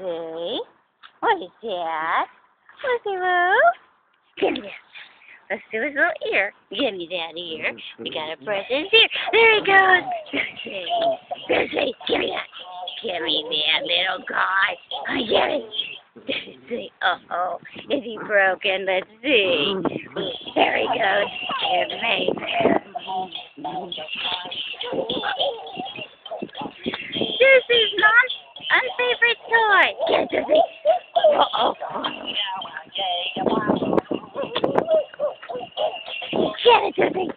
Doxie. What is that? Lucy Lou? Give me that. Let's do his little ear. Give me that ear. We gotta press his ear. There he goes. Doxie. Doxie, give me that. Give me that little guy. Get it. Doxie. Uh-oh. Is he broken? Let's see. There he goes. Give me that. Doxie's mom's unfavorite toy. Get it, Doxie. Uh-oh. Get it, Doxie.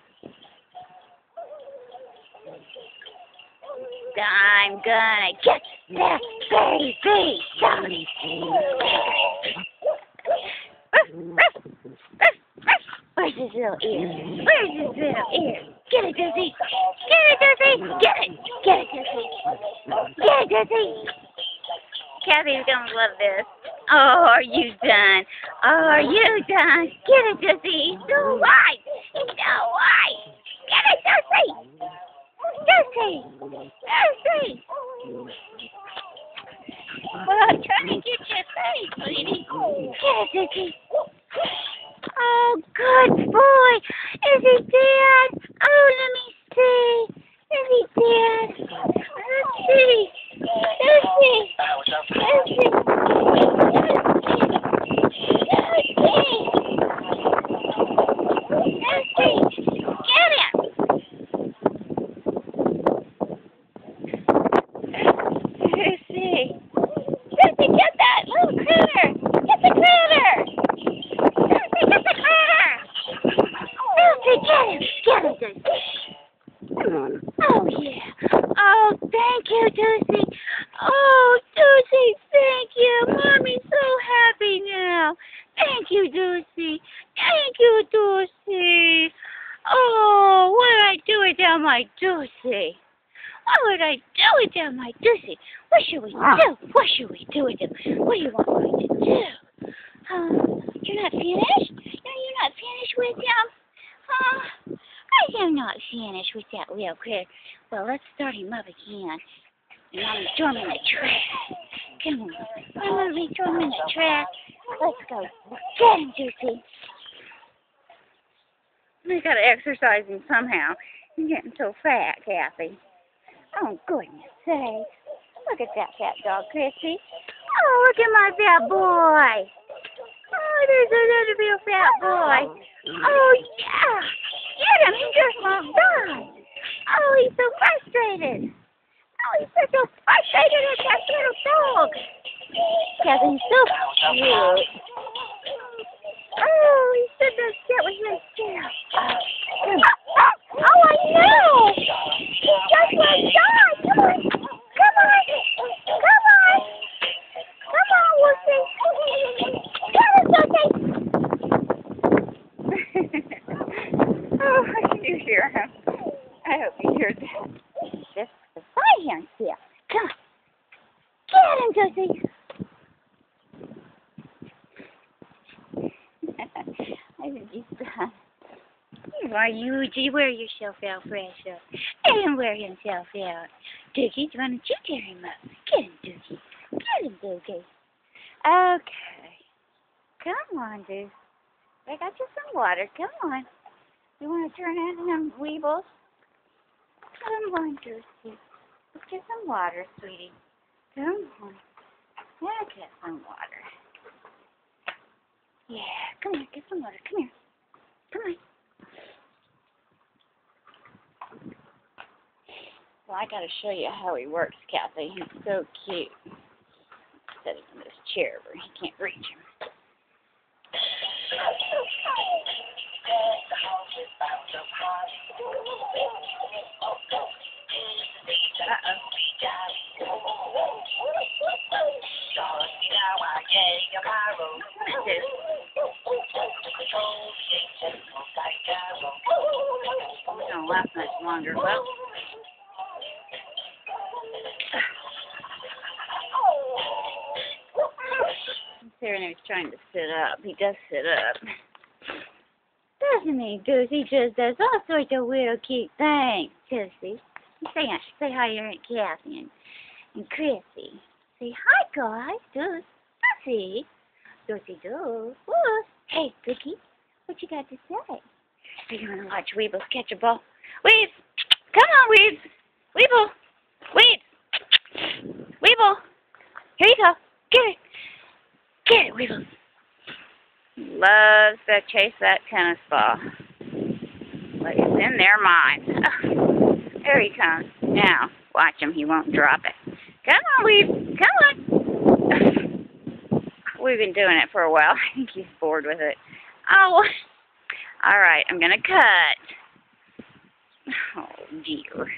I'm gonna get that baby. Where's his little ear? Where's his little ear? Get it, Doxie. Get it, Doxie. Get it. Get it, Doxie. Get it, Doxie. Kathy's gonna love this. Oh, are you done? Oh, are you done? Get it, Doxie. He's so white. He's so white. Get it, Doxie. Doxie. Doxie. Well, I'm trying to get your face, sweetie. Get it, Doxie. Oh, good boy. Is he dead? Oh, let me see. Is he dead? Let's see. Let's see. Let's see. Get him. Let's see. Doxie, get that little critter. Get the critter. Doxie, get the critter. Doxie, get him. Get him, Doxie. Come on. Oh, yeah. Oh, thank you, Doxie. Oh, Doxie, thank you. Mommy's so happy now. Thank you, Doxie. Thank you, Doxie. Oh, what would I do without my Doxie? What would I do without my Doxie? What should we do? What should we do with him? What do you want me to do? You're not finished? No, you're not finished with him? I am not finished with that little critter. Well, let's start him up again. And I'm going to throw him in the trash. Come on. I'm going to throw him in the trash. Let's go. Get him, Doxie. We got to exercise him somehow. He's getting so fat, Kathy. Oh, goodness sakes. Look at that fat dog, Chrissy. Oh, look at my fat boy. Oh, there's another real fat boy. Oh, yeah. Get him. He just won't die. Oh, he's so frustrated. Oh, he's so frustrated at that little dog. Kathy's so cute. Oh, he's such a shit with his tail. Oh, I know. He just won't die. Come on. Come on. Come on. Come on, Woofy. Come on, Doxie. Oh, can you hear him? I hope you hear that. Just the fire here. Come on. Get him, Doxie. I think he's done. Why would you wear yourself out, Precious? Let him wear himself out. Doxie, why don't you tear him up? Get him, Doxie. Get him, Doxie. Okay. Come on, dude. I got you some water. Come on. You want to turn out them weebles? Come on, Doxie. Let's get some water, sweetie. Come on. Let's get some water. Yeah, come here. Get some water. Come here. Come on. Well, I got to show you how he works, Kathy. He's so cute. Set him in this chair where he can't reach him. It don't last much longer. Well, there, and he's trying to sit up. He does sit up. Doesn't he, Goose? He just does all sorts of little cute things, Goosey. Say hi to your Aunt Kathy and Chrissy. Say hi, guys. Doxie. Doxie Deuce. Hey, Piggy. What you got to say? So you want to watch Weeble catch a ball? Weeb! Come on, Weeb! Weeble! Weeb! Weeble! Here you go. Get it. Get it, Weeble. Loves to chase that tennis ball. But it's in their minds. Oh, there he comes. Now, watch him. He won't drop it. Come on, Weeb. Come on. We've been doing it for a while. I think he's bored with it. Oh, all right. I'm going to cut. Oh, dear.